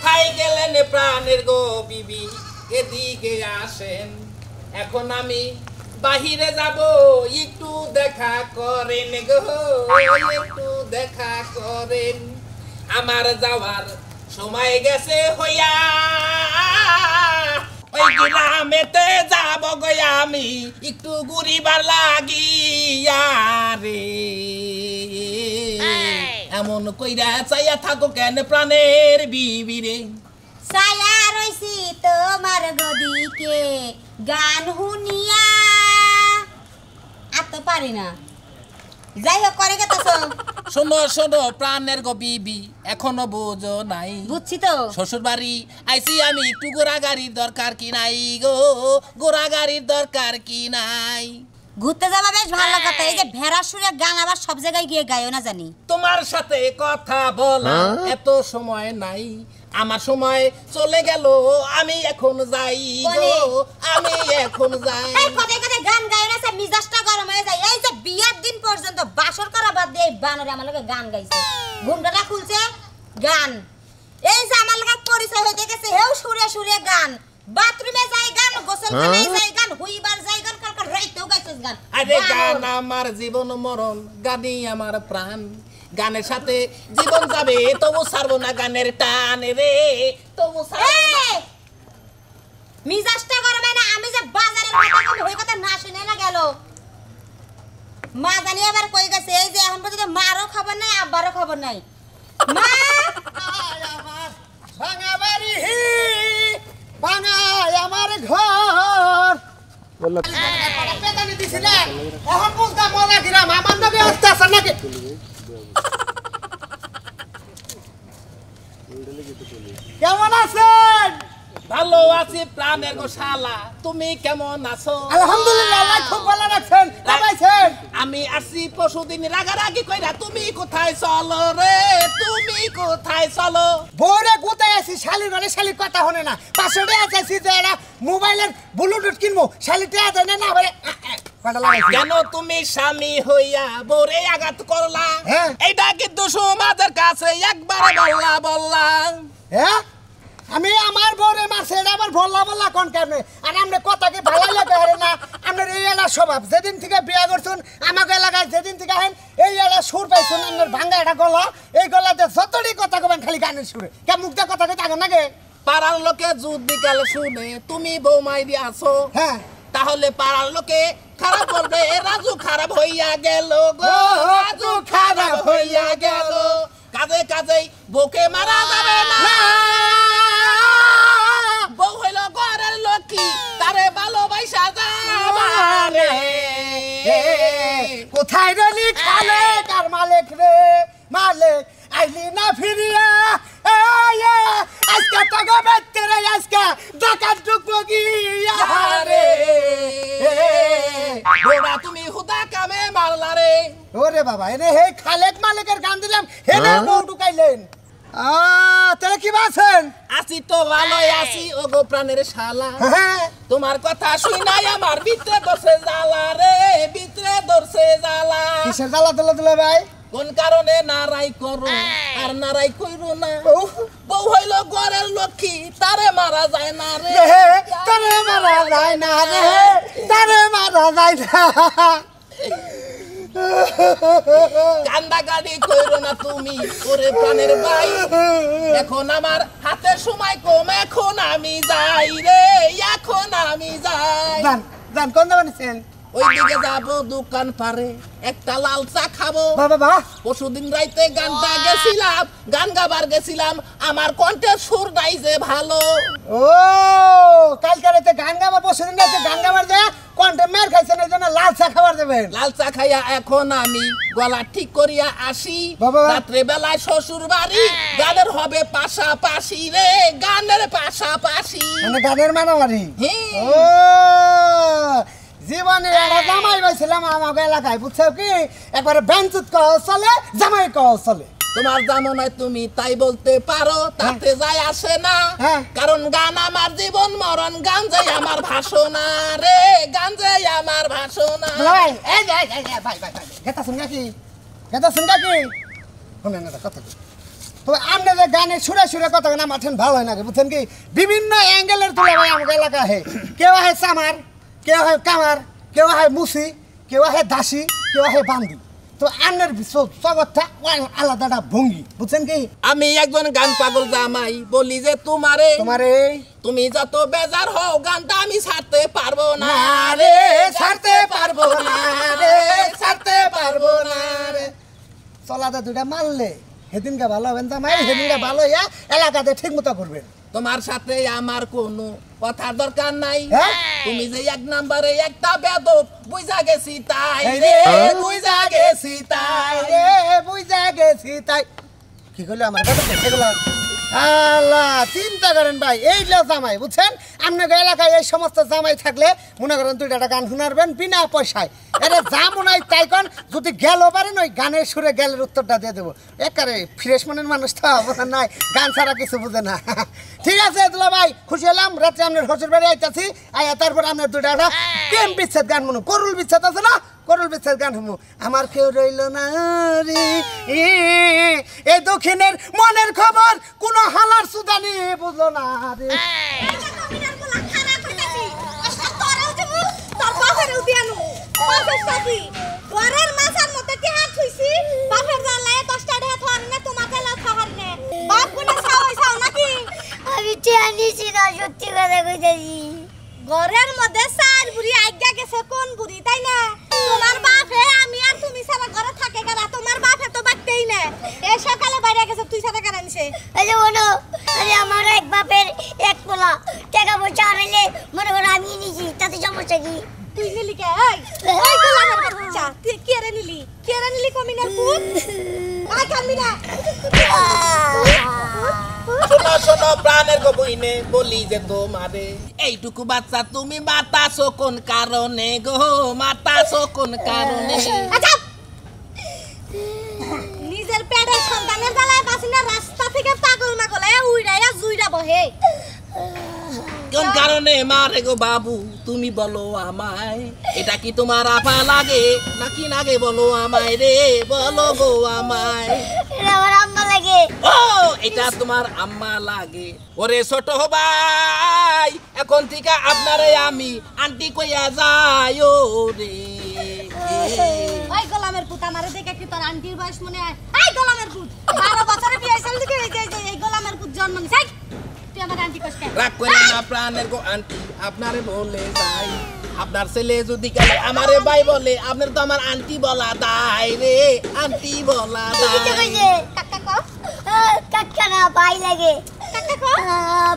কোথায় গেলেন প্রাণের গো বিবি এদিকে আসেন এখন আমি বাহিরে যাব একটু দেখা করেন গো একটু দেখা করেন আমার যাওয়ার সময় গেছে হইয়া ওই গ্রামেতে যাব গো আমি একটু ঘুরিবার লাগিয়া রে এমন কইরা চাইয়া থাকো কেন প্রাণের বিবি রে ছায়া রইছি তোমার গদিকে গান শুনিয়া আর তো পারি না যাই হোক করে গেতেছ শোনো শোনো প্রাণের গো বিবি এখনো বোঝো নাই বুঝছি তো শ্বশুর বাড়ি আইছি আমি একটু গোড়া গাড়ির দরকার কি নাই গো গোড়া গাড়ির দরকার কি নাই ঘুরতে যাবা বেশ ভালো কথা এই যে ভেড়ার সুরে গান আবার সব জায়গায় গিয়ে গায়ও না জানি তোমার সাথে কথা বলা এত সময় নাই আমার সময় চলে গেল আমি এখন যাই গো আমি এখন যাই এই কথা কথা গান গায় না সে মিজাজটা গরম হয়ে যায় এই যে বিয়ার দিন পর্যন্ত বাসর করা বাদ দিয়ে বানরে আমার লগে গান গাইছে ঘুমটাটা খুলছে গান এই যে আমার লগে পরিচয় হইতে গেছে হেও সুরে সুরে গান বাথরুমে যাই গান গোসলখানায় যাই গান হুইবার যাই গান কালকে রাইতেও গাইছস গান আরে গান আমার জীবন মরণ গানই আমার প্রাণ গানের সাথে জীবন যাবে তবু ছাড়বো না গানের টান রে তবু ছাড়বো না মিজাজটা গরম হয় না আমি যে বাজারের কথা কই হই কথা না শুনে না গেল মা জানি আবার কই গেছে এই যে এখন পর্যন্ত মারও খবর নাই আব্বারও খবর নাই মা ভাঙা বাড়ি ভাঙা আমার ঘর বললা পেদানি দিছিলেন এখন বুঝতা মজা দিলাম আমার নবী আসতে আসেন নাকি কেমন আছেন ভালো আছি প্রাণের গো শালা তুমি কেমন আছো আলহামদুলিল্লাহ আল্লাহ খুব ভালো রাখছেন কেমন আমি আসছি পরশুদিন রাগারাগি কইরা তুমি কোথায় চলো রে তুমি কোথায় চলো বউরে গুতায় আছি শালি মানে শালির কথা হনে না পাশে আছি যে এরা মোবাইলের ব্লুটুথ কিনবো শালিতে দেয় না বলে কেন তুমি স্বামী হইয়া বউরে আঘাত করলা হ্যাঁ। এইটা কিন্তু সমাজের কাছে একবার বললা হ্যাঁ আমি আমার বউরে মারছে এটা আবার বললা কোন কেমনে আর আমরা কথাকে ভালো লাগে আরে না আপনার এই এলাকার স্বভাব যেদিন থেকে বিয়া করছেন আমাকে এলাকায় যেদিন থেকে আহেন এই এলাকার সুর পাইছেন আপনার ভাঙ্গা একটা গলা এই গলাতে যতটি কথা কবেন খালি গানের সুরে কে মুখটা কথা কে থাকে নাকি পাড়ার লোকে যুদ্ধ বিকাল শুনে তুমি বৌমাই দিয়ে আসো হ্যাঁ তাহলে পাড়ার লোকে খারাপ করবে রাজু খারাপ হইয়া গেল গো রাজু খারাপ হইয়া গেল কাজে কাজেই বউকে মারা যাবে না বউ হইল ঘরের লক্ষ্মী তারে ভালোবাসা যাবে কোথায় রলি খালে কার মালিক রে মালিক আইলি না ফিরিয়া আজকে তো গো বেতেরে আজকে ডাকাত ঢুকবো গিয়া রে বউরা তুমি হুদা কামে মারলা রে ওরে বাবা এনে হে খালেক মালিকের গান দিলাম হেনে বউ ঢুকাইলেন তাহলে কি বাসেন আসি তো ভালোই আসি ও গো প্রাণের শালা তোমার কথা শুনাই আমার ভিতরে দর্শে জ্বালা রে ভিতরে দর্শে জ্বালা কিসের জ্বালা দিলে ভাই কোন কারণে নারাই করো আর নারাই কইরো না বউ হইল ঘরের লক্ষ্মী তারে মারা যায় না রে তারে মারা যায় না রে তারে মারা যায় না কান্দা গাড়ি কইরো না তুমি ওরে প্রাণের ভাই এখন আমার হাতের সময় কম এখন আমি যাই রে এখন আমি যাই জান কোন বানিয়েছেন ওইদিকে যাবো দোকান পারে একটা লাল চা খাবো বাবা পরশুদিন রাইতে গানটা গেছিলাম গান গাবার গেছিলাম আমার কণ্ঠের সুর নাই যে ভালো ও কালকে রাতে গান গাবার পরশুদিন রাতে গান গাবার যায় কণ্ঠে মের খাইছেন এই জন্য লাল চা খাবার দেবেন লাল চা খাইয়া এখন আমি গলা ঠিক করিয়া আসি রাত্রে বেলায় শ্বশুর বাড়ি গানের হবে পাশাপাশি রে গানের পাশাপাশি মানে গানের মারামারি ও জীবনে একটা জামাই পাইছিলাম আমাকে এলাকায় বুঝছো কি একবারে বেঞ্চুত কহ চলে জামাই কহ চলে তোমার জানো না তুমি তাই বলতে পারো তাতে যায় আসে না কারণ গান আমার জীবন মরণ গান যাই আমার ভাষণা রে গান যাই আমার ভাষণা ভাই এই ভাই ভাই ভাই গেতা শুনগা কি শুনে না কথা তো আপনাদের গানে সুরে সুরে কথা না মাঠেন ভালো হয় না বুঝছেন কি বিভিন্ন অ্যাঙ্গেলের তুলে ভাই আমাদের এলাকা হে কেউ হয় চামার কেউ হয় কামার কেউ হয় মুসি কেউ হয় দাসী কেউ হয় বান্দি তো আপনার জগৎটা আলাদাটা ভঙ্গি বুঝছেন কি আমি একজন গান পাগল জামাই বলি যে তোমারে তুমি যত বেজার হও গানটা আমি ছাড়তে পারবো না রে ছাড়তে পারবো না রে ছাড়তে পারবো না রে চলাতে দুইটা মারলে সেদিনকে ভালো হবেন জামাই সেদিনকে ভালো হইয়া এলাকাতে ঠিক মতো করবেন তোমার সাথে আমার কোনো কথার দরকার নাই হ্যাঁ? তুমি যে এক নম্বরে একটা বেদব বুঝা গেছি তাই রে বুঝা গেছি তাই রে বুঝা গেছি তাই কি করলো আমার কথা দেখে গেলাম আল্লাহ চিন্তা করেন ভাই এইগুলো জামাই বুঝছেন আপনাদের এলাকায় এই সমস্ত জামাই থাকলে মনে করেন দুইটা গান শুনারবেন বিনা পয়সায় এটা যা মনে হয় তাই কন যদি গেল পারেন ওই গানের সুরে গেলের উত্তরটা দিয়ে দেবো একারে ফ্রেশ মনের মানুষ তো বোঝা নাই গান ছাড়া কিছু বুঝে না ঠিক আছে দুলা ভাই খুশি হলাম রাত্রে আপনার শ্বশুর বাড়ি আইতাছি আয়া তারপর আপনার দুইটা প্রেম বিচ্ছেদ গান মনে করুল বিচ্ছেদ আছে না করুল বিচ্ছেদ গান শুনবো আমার কেউ রইল না রে এই দক্ষিণের মনের খবর কোন হালার সুদানি বুঝলো না রে ঘরের মধ্যে চার বুড়ি আজ্ঞা গেছে কোন বুড়ি তাই না তোমার বাপে আমি আর তুমি সারা ঘরে থাকে কেনা তোমার বাপে তো বাড়তেই না এই সকালে বাইরে গেছে তুই সাথে কেন আনছে এই যে বলো আরে আমার এক বাপের এক পোলা টাকা পয়সা আনলে মনে করো আমি নিছি তাতে সমস্যা কি তুই নিলি কে এই গোলামের বাচ্চা তুই কেড়ে নিলি কমিনার পুত আই কামবি না শোনো শোনো প্রাণের গবইনে বলি যে তোমারে এইটুকু বাচ্চা তুমি মাতাছো কোন কারণে গো মাতাছো কোন কারণে আচ্ছা নিজের পেটের সন্তানের জ্বালায় বাসিনা রাস্তা থেকে পাগল মাগল উইড়াইয়া জুইরা বহে কোন কারণে মারে গো বাবু তুমি বলো আমায় এটা কি তোমার আপা লাগে নাকি নাগে বলো আমায় রে বলো গো আমায় এটা আমার আম্মা লাগে ও এটা তোমার আম্মা লাগে ওরে ছোট ভাই এখন থেকে আপনারে আমি আন্টি কইয়া যাই ও রে ওই গোলামের পুত আমারে দেখে কি তোর আন্টির বয়স মনে হয় এই গোলামের পুত 12 বছরে বিয়ে হইছিল দেখে এই গোলামের পুত জন্ম নিছে তুই আমার আন্টি কষ্ট রাগ করে না প্রাণের গো আন্টি আপনারে বলে যাই আপনার ছেলে যদি গেলে আমারে ভাই বলে আপনার তো আমার আন্টি বলা দাই রে আন্টি বলা কি দাই কইছে কাকা কো কাকা না ভাই লাগে কাকা কো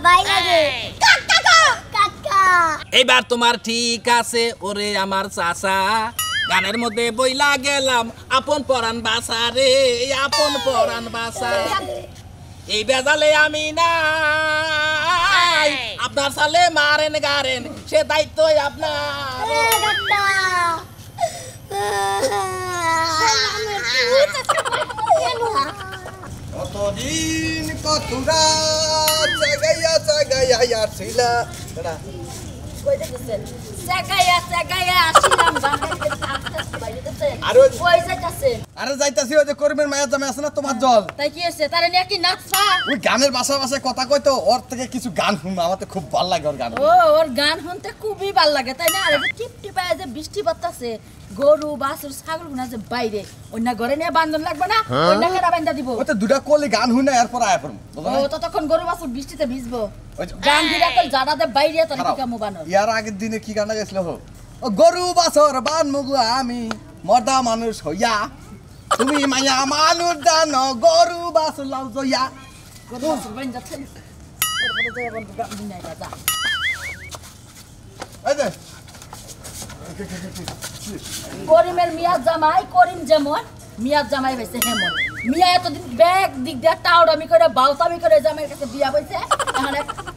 ভাই লাগে কাকা কো কাকা এইবার তোমার ঠিক আছে ওরে আমার চাচা গানের মধ্যে বইলা গেলাম আপন পরাণ বাসা রে আপন পরাণ বাসা এই বেজালে আমি নাই আপনার সালে মারেন গারেন সে দায়িত্ব আপনার কতদিন কতুরা জাগাইয়া জাগাইয়া ছিলা কই দেখছেন সাগায়া আসিলাম গাঙ্গাতে আসতে বাইরেতে আরো কই যাইতাছে আরে যাইতাছি ওই যে করিমের মায়ের জামে আছে না তোমার জল তাই কি হইছে তারে নিয়ে কি নাচবা ওই গানের বাসায় কথা কইতো ওর থেকে কিছু গান শুনবো আমার তো খুব ভালো লাগে ওর গান ও ওর গান শুনতে খুবই ভালো লাগে তাই না আর এই টিপটি পায় যে বৃষ্টি পড়তাছে গরু বাছুর ছাগল গুনা যে বাইরে অন্য ঘরে নিয়ে বান্ধন লাগবে না অন্য কেডা বান্ধা দিব ওই তো দুটা কোলে গান শুনে এরপর আয়া পড়ম বুঝলা ও তো তখন গরু বাছুর বৃষ্টিতে ভিজবো ওই যে গান দিরা কল জাডাতে বাইরে তো কি কামু বানো ইয়ার আগের দিনে কি গানটা গেছিল হো ও গরু বাছর বান মুগু আমি মর্দা মানুষ হইয়া তুমি মায়া মানুষ জানো গরু বাছর লাউ জয়া গরু বাছুর বাইন যাচ্ছে এরপরে যে বন্ধু গান দিনাই যা এই যে করিমের মিয়াজ জামাই করিম যেমন মিয়াজ জামাই হইছে হেমন মিয়া এতদিন ব্যাগ দিক দিয়া টাউডামি করে বাউতামি করে জামাইয়ের কাছে বিয়া হইছে এখন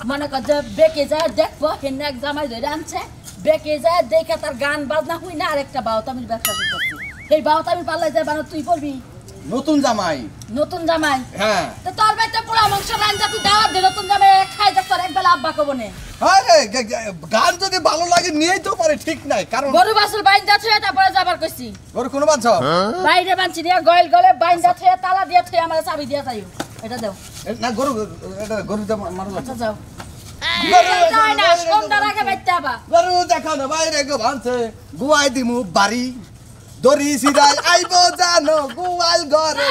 মনে কর যে বেকে যায় দেখবো হেন এক জামাই ধরে আনছে বেকে যায় দেখে তার গান বাজনা হুই না আরেকটা বাউতামির ব্যবসা করতেছি এই বাউতামি পাল্লাই যায় বানা তুই পড়বি নতুন জামাই নতুন জামাই হ্যাঁ তো তোর বাইতে পোড়া মাংস রান্না তুই দাওয়াত দে নতুন জামাই খাই দেখ তোর একবেলা আব্বা কব নে আরে গান যদি ভালো লাগে নিয়েই তো পারে ঠিক নাই কারণ গরু বাছুর বাইন যাচ্ছে তারপরে যাবার কইছি ওর কোনো বাচ্চা বাইরে বানছি দিয়া গয়েল গলে বাইন যাচ্ছে তালা দিয়া থই আমার চাবি দিয়া তাইও এটা দাও না গরু এটা গরুটা মারো আচ্ছা যাও গরু যাই না সন্ধ্যার আগে বাইতে আবা গরু দেখো না বাইরে গো ভানছে গুয়াই দিমু বাড়ি দড়ি সিরাই আইব জানো গুয়াল ঘরে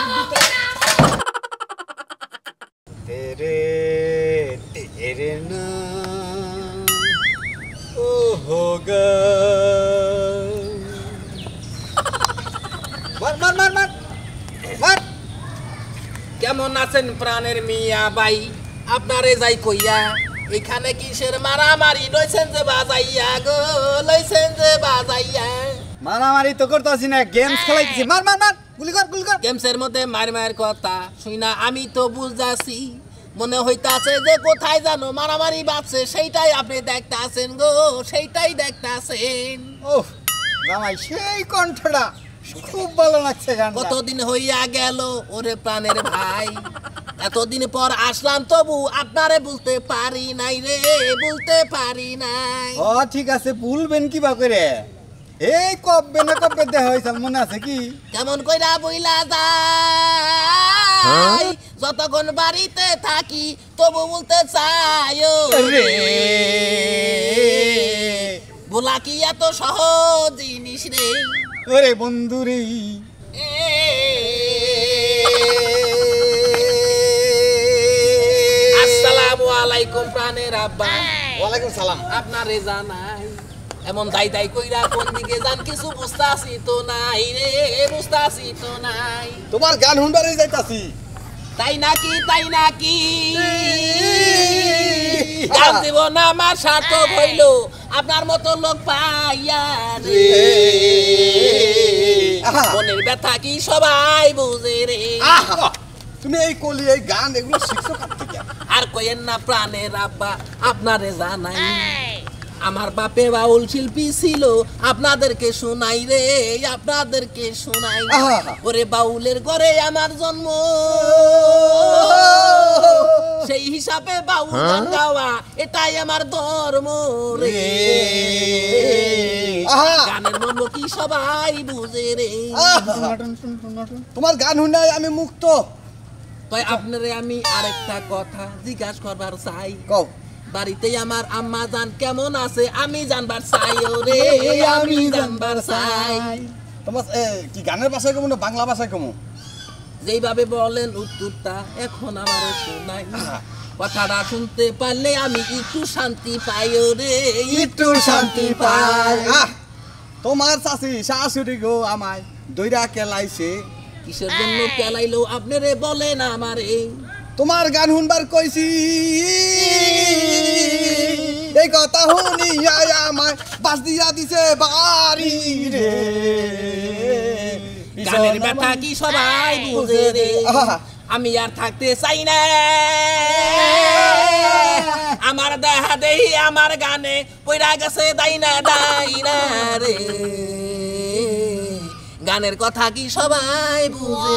तेरे तेरे नाम ओ होगा মার মার মার মার মার কেমন আছেন প্রাণের মিয়া ভাই আপনারে যাই কইয়া এখানে কিসের মারামারি লইছেন যে বাজাইয়া গো লইছেন যে বাজাইয়া মারামারি তো করতেছি না গেমস খেলাইতেছি মার মার মার গুলি কর গেমসের মধ্যে মায়ের কথা শুই না আমি তো বুঝাছি মনে হইতাছে যে কোথায় জানো মারামারি বাজছে সেইটাই আপনি দেখতাছেন গো সেইটাই দেখতাছেন ওহ জামাই সেই কণ্ঠটা খুব ভালো লাগছে গানটা কতদিন হইয়া গেল ওরে প্রাণের ভাই এতদিন পর আসলাম তবু আপনারে বলতে পারি নাই রে বলতে পারি নাই ও ঠিক আছে ভুলবেন কিবা করে এই কবে না কবে দেখা হয়েছিল মনে আছে কি কেমন কইরা বইলা যাই যতক্ষণ বাড়িতে থাকি তবু বলতে চাই ও রে বলা কি এত সহজ জিনিস রে ওরে বন্ধু রে আসসালামু আলাইকুম প্রাণের আব্বা ওয়ালাইকুম সালাম আপনারে জানাই এমন দাই দাই কইরা কোন দিকে যান কিছু বুঝতাছি তো নাই রে বুঝতাছি তো নাই তোমার গান শুনবারে যাইতাছি তাই নাকি গান জীবন আমার সার্থক হইল আপনার মতো লোক পাইয়া রে আহা। মনের ব্যথা কি সবাই বুঝে রে আহা তুমি এই কলি এই গান এগুলো শিখছো কার থেকে আর কইেন না প্রাণের আব্বা আপনারে জানাই আমার বাপে বাউল শিল্পী ছিল আপনাদেরকে শোনাই রে আপনাদেরকে শোনাই আহা। ওরে বাউলের ঘরে আমার জন্ম সেই হিসাবে বাউল গান গাওয়া এটাই আমার ধর্ম রে আহা। গানের মর্ম কি সবাই বুঝে রে তোমার গান শুনাই আমি মুক্ত তাই আপনারে আমি আরেকটা কথা জিজ্ঞাসা করবার চাই কও বাড়িতে আমার আম্মা জান কেমন আছে আমি জানবার চাই রে আমি জানবার চাই তোমার কি গানের ভাষায় কমু না বাংলা ভাষায় কমু যেইভাবে বলেন উত্তরটা এখন আমার শোনাই কথাটা শুনতে পারলে আমি একটু শান্তি পাই রে একটু শান্তি পাই তোমার চাচি শাশুড়ি গো আমায় দইরা কেলাইছে কিসের জন্য পেলাইলো আপনারে বলেন আমারে তোমার গান শুনবার কইছি এই কথা শুনিয়া আমায় বাস দিয়া দিছে বাড়ি রে গানের ব্যথা কি সবাই বুঝে রে আহা। আমি আর থাকতে চাই না আমার দেহা দেহি আমার গানে পইরা গেছে দাইনা রে গানের কথা কি সবাই বুঝে